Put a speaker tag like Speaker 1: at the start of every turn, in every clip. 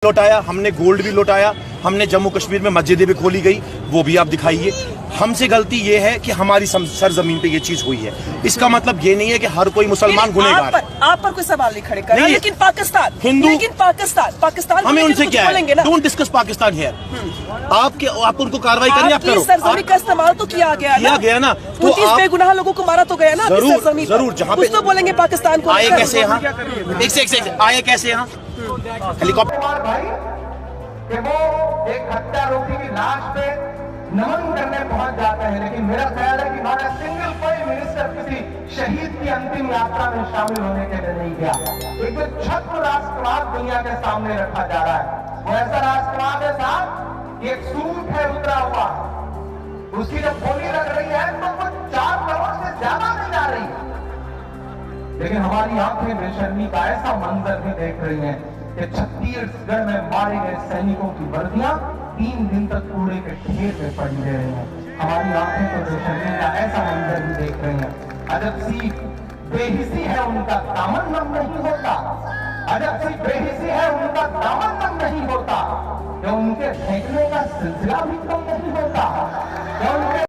Speaker 1: लौटाया, हमने गोल्ड भी लौटाया, हमने जम्मू कश्मीर में मस्जिदें भी खोली गई, वो भी आप दिखाइए। हमसे गलती ये है कि हमारी सरजमीन पे ये चीज हुई है। इसका मतलब ये नहीं है कि हर कोई मुसलमान गुनहगार है।
Speaker 2: आप पर कोई सवाल नहीं खड़े कर रहा, लेकिन पाकिस्तान
Speaker 1: हिंदू,
Speaker 2: लेकिन पाकिस्तान
Speaker 1: हमें उनसे क्या है? Don't discuss Pakistan here. आप उनको कार्रवाई करिए, आप करो।
Speaker 2: सरजमीन का इस्तेमाल तो किया गया ना, तो 29 बेगुनाह लोगों को मारा तो गया ना।
Speaker 1: जरूर जहाँ पे
Speaker 2: तो बोलेंगे पाकिस्तान को
Speaker 1: आए कैसे यहाँ, एक आए कैसे यहाँ हेलीकॉप्टर
Speaker 3: भाई कि वो एक हत्यारोपी की लाश पे नमन करने पहुंच जाते हैं, लेकिन मेरा ख्याल है कि not a single prime minister किसी शहीद की अंतिम यात्रा में शामिल होने के लिए नहीं गया। एक जो छद्म राष्ट्रवाद दुनिया के सामने रखा जा रहा है, वो ऐसा राष्ट्रवाद है साहब, एक सूट है उतरा हुआ, उसकी जब बोली लग रही है तो वो 4 करोड़ से ज्यादा में जा रही है, लेकिन हमारी आंखें बेशर्मी का ऐसा मंजर भी देख रही हैं कि छत्तीसगढ़ में मारे गए सैनिकों की वर्दियां 3 दिन तक कूड़े के ढेर में पड़ी रह रही हैं। हमारी आंखें तो बेशर्मी का ऐसा मंजर भी देख रही हैं। अजब सी बेहिसी है उनका दामन नम नहीं होता, अजब सी बेहिसी है उनका दामन नम नहीं होता, कि उनके फेंकने का सिलसिला भी कम नहीं होता, कि उनके।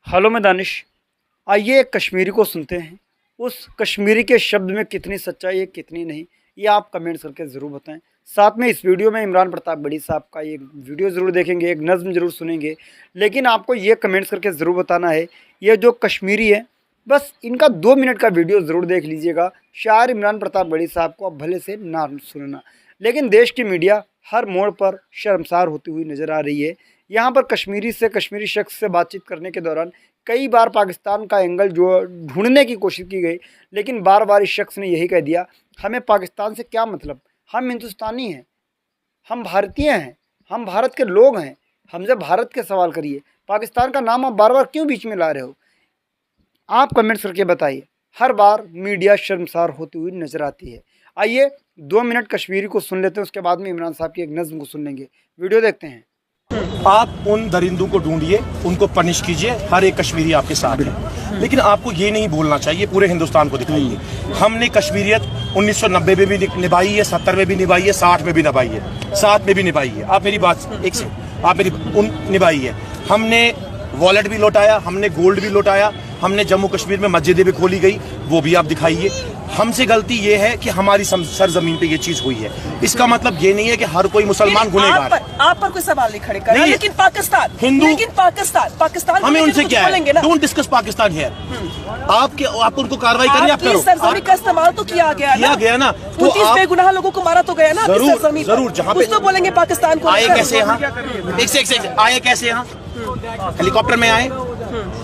Speaker 4: हेलो मैं दानिश, आइए एक कश्मीरी को सुनते हैं। उस कश्मीरी के शब्द में कितनी सच्चाई है कितनी नहीं, ये आप कमेंट्स करके ज़रूर बताएं। साथ में इस वीडियो में इमरान प्रताप बड़ी साहब का एक वीडियो ज़रूर देखेंगे, एक नज़्म ज़रूर सुनेंगे, लेकिन आपको ये कमेंट्स करके ज़रूर बताना है ये जो कश्मीरी है, बस इनका 2 मिनट का वीडियो ज़रूर देख लीजिएगा। शायर इमरान प्रताप बड़ी साहब को आप भले से ना सुनना, लेकिन देश की मीडिया हर मोड़ पर शर्मसार होती हुई नज़र आ रही है। यहाँ पर कश्मीरी शख्स से बातचीत करने के दौरान कई बार पाकिस्तान का एंगल जो ढूंढने की कोशिश की गई, लेकिन बार बार इस शख्स ने यही कह दिया, हमें पाकिस्तान से क्या मतलब, हम हिंदुस्तानी हैं, हम भारतीय हैं, हम भारत के लोग हैं, हमसे भारत के सवाल करिए, पाकिस्तान का नाम आप बार बार क्यों बीच में ला रहे हो? आप कमेंट्स करके बताइए। हर बार मीडिया शर्मसार होती हुई नज़र आती है। आइए 2 मिनट कश्मीरी को सुन लेते हैं, उसके बाद में इमरान साहब की एक नज़्म को सुन लेंगे। वीडियो देखते हैं।
Speaker 1: आप उन दरिंदों को ढूंढिए, उनको पनिश कीजिए, हर एक कश्मीरी आपके साथ है, लेकिन आपको ये नहीं बोलना चाहिए, पूरे हिंदुस्तान को दिखाइए। हमने कश्मीरियत 1990 में भी निभाई है, 70 में भी निभाई है, 60 में भी निभाई है, 7 में भी निभाई है। आप मेरी बात एक से आप मेरी निभाई है। हमने वॉलेट भी लौटाया, हमने गोल्ड भी लौटाया, हमने जम्मू कश्मीर में मस्जिदें भी खोली गई, वो भी आप दिखाइए। हमसे गलती ये है कि हमारी सरजमीन पे ये चीज हुई है। इसका मतलब ये नहीं है कि हर कोई मुसलमान गुनहगार है।
Speaker 2: आप पर कोई सवाल नहीं खड़े कर रहा, लेकिन पाकिस्तान
Speaker 1: हमें उनसे क्या है? Don't discuss Pakistan here. आप उनको कार्रवाई करिए, आप करो।
Speaker 2: सरजमीन का इस्तेमाल तो किया गया ना, तो 29 बेगुनाह लोगों को मारा तो गया ना।
Speaker 1: जरूर जहाँ पे
Speaker 2: तो बोलेंगे पाकिस्तान को
Speaker 1: आए कैसे यहाँ, एक आए कैसे यहाँ हेलीकॉप्टर में आए,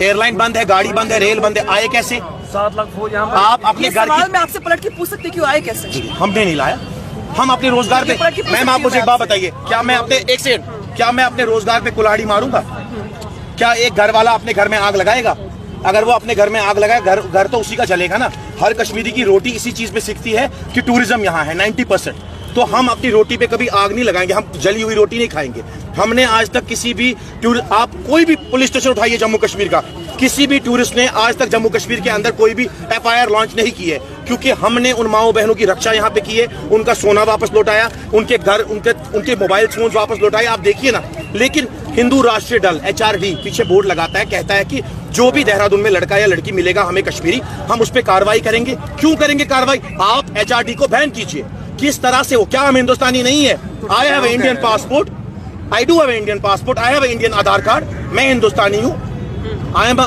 Speaker 1: एयरलाइन बंद है, गाड़ी बंद है, रेल बंद है, आए कैसे?
Speaker 4: 7 लाख फौज यहाँ
Speaker 1: आप अपने घर की,
Speaker 2: मैं आपसे पलट के पूछ सकती क्यों आए कैसे?
Speaker 1: हमने नहीं लाया, हम अपने रोजगार पे। मैम आप मुझे एक बात बताइए, क्या मैं अपने रोजगार पे कुल्हाड़ी मारूंगा? क्या एक घर वाला अपने घर में आग लगाएगा? अगर वो अपने घर में आग लगाए, घर तो उसी का चलेगा ना। हर कश्मीरी की रोटी इसी चीज पे सीखती है कि टूरिज्म यहाँ है 90%। तो हम अपनी रोटी पे कभी आग नहीं लगाएंगे, हम जली हुई रोटी नहीं खाएंगे। हमने आज तक किसी भी आप कोई भी पुलिस स्टेशन उठाइए जम्मू कश्मीर का, किसी भी टूरिस्ट ने आज तक जम्मू कश्मीर के अंदर कोई भी FIR लॉन्च नहीं की है, क्योंकि हमने उन माओ बहनों की रक्षा यहाँ पे की है, उनका सोना वापस लौटाया, उनके घर, उनके मोबाइल फोन वापस लौटाए। आप देखिए ना। लेकिन हिंदू राष्ट्रीय दल HRD पीछे बोर्ड लगाता है, कहता है कि जो भी देहरादून में लड़का या लड़की मिलेगा हमें कश्मीरी, हम उस पर कार्रवाई करेंगे। क्यों करेंगे कार्रवाई? आप HRD को बैन कीजिए। किस तरह से? वो क्या हम हिंदुस्तानी नहीं है? I have Indian passport, I do have Indian passport, I have Indian Aadhaar card, मैं हिंदुस्तानी हूँ। I have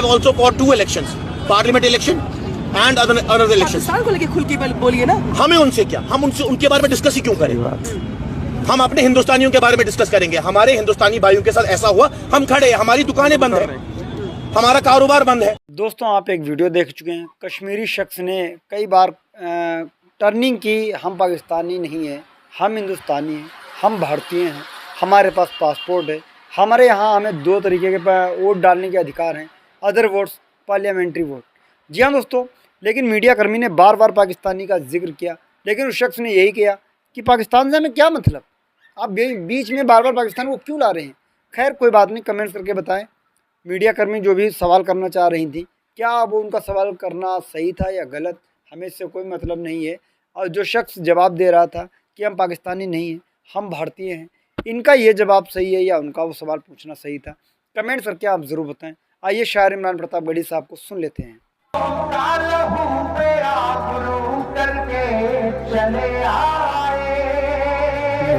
Speaker 1: also fought 2 elections, parliament election and other elections.
Speaker 2: Pakistan को लेके खुल के बोलिए ना।
Speaker 1: हमें उनसे क्या, हम उनके बारे में डिस्कस ही क्यों करें? हम अपने हिंदुस्तानियों के बारे में डिस्कस करेंगे। हमारे हिंदुस्तानी भाइयों के साथ ऐसा हुआ, हम खड़े हैं, हमारी दुकानें बंद है, हमारा कारोबार बंद है।
Speaker 4: दोस्तों आप एक वीडियो देख चुके हैं। कश्मीरी शख्स ने कई बार टर्निंग की, हम पाकिस्तानी नहीं हैं, हम हिंदुस्तानी हैं, हम भारतीय हैं, हमारे पास पासपोर्ट है, हमारे यहाँ हमें 2 तरीके के वोट डालने के अधिकार हैं, अदर वोट्स, पार्लियामेंट्री वोट। जी हाँ दोस्तों, लेकिन मीडिया कर्मी ने बार बार पाकिस्तानी का जिक्र किया, लेकिन उस शख्स ने यही किया कि पाकिस्तान से हमें क्या मतलब, आप बीच में बार बार पाकिस्तान को क्यों ला रहे हैं? खैर कोई बात नहीं, कमेंट्स करके बताएं। मीडिया कर्मी जो भी सवाल करना चाह रही थी, क्या वो उनका सवाल करना सही था या गलत, हमें इससे कोई मतलब नहीं है। और जो शख्स जवाब दे रहा था कि हम पाकिस्तानी नहीं हैं, हम भारतीय हैं। इनका ये जवाब सही है या उनका वो सवाल पूछना सही था, कमेंट करके आप ज़रूर बताएं। आइए शायर इमरान प्रताप गढ़ी साहब को सुन लेते हैं।
Speaker 3: चले आए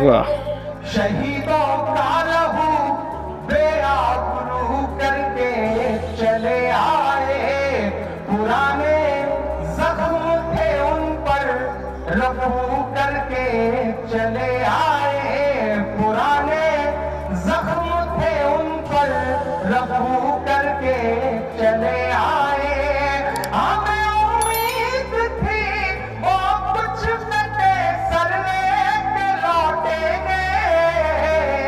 Speaker 4: वाह,
Speaker 3: शहीदों का लहू बेआबरू करके चले आए, पुराने जख्म थे उन पर रफू करके चले आए, पुराने जख्म थे उन पर रफू करके चले आए, हमें उम्मीद थी वो कुछ कटे सर लेके लौटेंगे।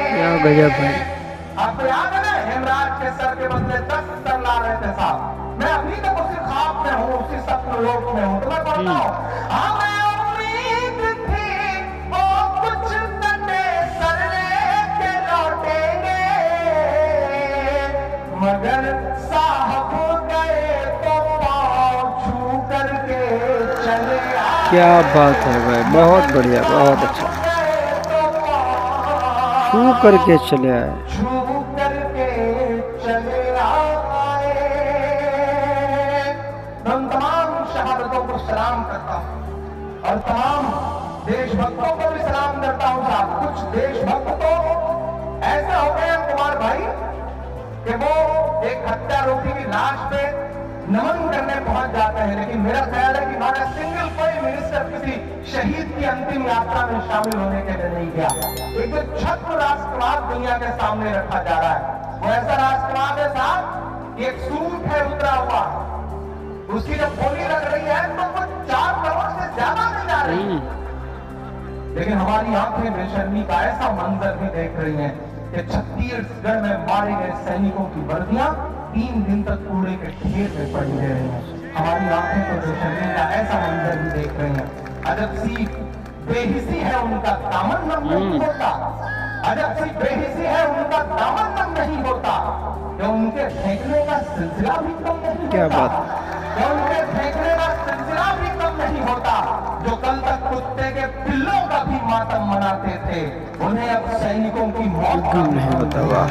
Speaker 4: क्या गजब है।
Speaker 3: आपको याद है ना, हेमराज के सर के बदले 10 सर ला रहे थे साहब। मैं अभी तक उसी ख्वाब में हूँ, उसी सपन लोक में हूँ। तो मैं पढ़ता हूँ, हमें उम्मीद थी वो कुछ कटे सर लेके लौटेंगे, मगर साहब गए तो पाँव छू करके चले आए।
Speaker 4: क्या बात है भाई, बहुत बढ़िया, बहुत अच्छा। छू करके चले आए।
Speaker 3: छू करके चले आए। हम तमाम शहादतों को सलाम करता हूँ और तमाम देशभक्तों को भी सलाम करता हूँ साहब। कुछ देशभक्त तो ऐसे हो गए हैं कुमार भाई कि वो एक हत्यारोपी की लाश पे नमन करने पहुंच जाते हैं, लेकिन मेरा ख्याल है कि हमारा सिंगल कोई मिनिस्टर किसी शहीद की अंतिम यात्रा में शामिल होने के लिए नहीं गया। एक जो छद्म राष्ट्रवाद दुनिया के सामने रखा जा रहा है, वो ऐसा राष्ट्रवाद है साहब कि एक सूट है उतरा हुआ, उसकी जब बोली लग रही है तो वो 4 करोड़ से ज्यादा में जा रही है, लेकिन हमारी आंखें बेशर्मी का ऐसा मंजर भी देख रही हैं कि छत्तीसगढ़ में मारे गए सैनिकों की वर्दियां 3 दिन तक कूड़े के ढेर में पड़ी रह रही हैं। हमारी आंखें तो बेशर्मी का ऐसा मंजर भी देख रही हैं। अजब सी बेहिसी है उनका दामन नम नहीं होता, अजब सी बेहिसी है उनका दामन नम नहीं होता, कि उनके फेंकने का सिलसिला भी कम नहीं होता।
Speaker 4: क्या बात,
Speaker 3: कि उनके फेंकने का सिलसिला भी कम नहीं होता। जो कल तक कुत्ते के पिल्लों का भी मातम मनाते थे, उन्हें अब सैनिकों की मौत
Speaker 4: गम नहीं होता। वाह,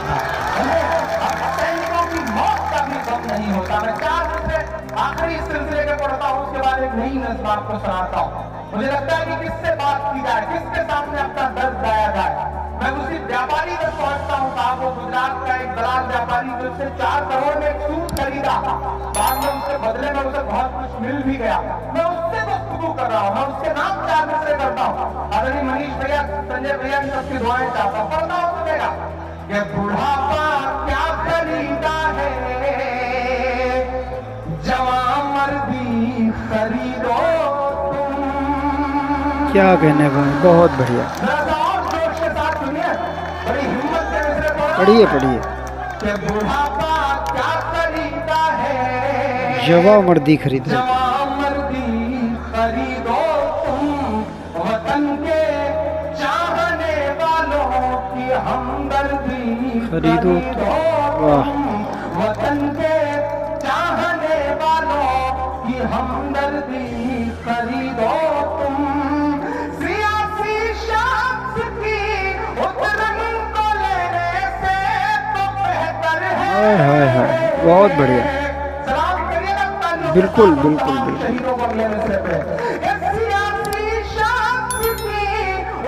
Speaker 3: सैनिकों की मौत का भी गम नहीं होता। मैं 4 दिन से आखिरी सिलसिले के पढ़ता हूँ, उसके बाद एक नई नज़्म आपको सुनाता हूँ। मुझे लगता है कि किससे बात की जाए, किसके सामने अपना दर्द गाया जाए। मैं उसी व्यापारी तक पहुंचता हूँ साहब, वो गुजरात का एक दलाल व्यापारी जो उससे 4 करोड़ में एक सूट खरीदा, बाद में उसके बदले में उसे बहुत कुछ मिल भी गया। मैं उससे गुफ्तगू कर रहा हूँ, मैं उसके नाम 4 मिसरे करता हूँ। आदरणीय मनीष भैया, संजय भैया, इन सबकी दुआएं चाहता हूँ। पढ़ता हूँ सुनेगा, ये बुढ़ापा क्या खरीदा है, जवां मर्दी खरीदो तुम।
Speaker 4: क्या कहने भाई, बहुत बढ़िया।
Speaker 3: जरा और जोश के साथ सुनिए, बड़ी हिम्मत से मिसरे पढ़ो।
Speaker 4: पढ़िए पढ़िए।
Speaker 3: कि बुढ़ापा क्या खरीदा है,
Speaker 4: जवा मर्दी खरीदो,
Speaker 3: जवां मर्दी खरीदो तुम, वतन के चाहने वालों की हमदर्दी
Speaker 4: खरीदो तुम। वाह,
Speaker 3: वतन के चाहने वालों की हमदर्दी खरीदो तुम। सियासी शख्स की उतरन को लेने से तो बेहतर है।
Speaker 4: हाय हाय हाय, बहुत बढ़िया।
Speaker 3: सलाम करिए ना,
Speaker 4: बिल्कुल बिल्कुल बिल्कुल।
Speaker 3: शहीदों को लेने से पहले सियासी शख्स की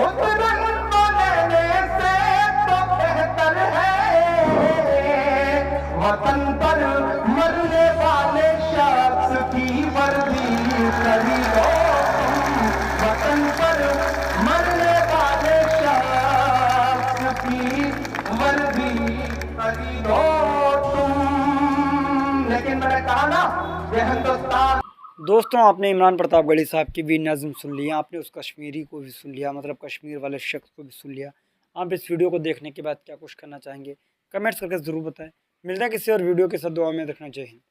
Speaker 3: उतरन को लेने से तो बेहतर है, वतन पर मरने वाले शख्स की वर्दी खरीदो तुम, वतन पर मरने वाले शख्स की वर्दी खरीदो तुम। लेकिन मैंने कहा ना, ये हिंदुस्तान।
Speaker 4: दोस्तों, आपने इमरान प्रताप गढ़ी साहब की भी नज़्म सुन लिया, आपने उस कश्मीरी को भी सुन लिया, मतलब कश्मीर वाले शख्स को भी सुन लिया। आप इस वीडियो को देखने के बाद क्या कुछ करना चाहेंगे, कमेंट्स करके ज़रूर बताएं। मिलता है किसी और वीडियो के साथ, दुआ में रखना चाहिए।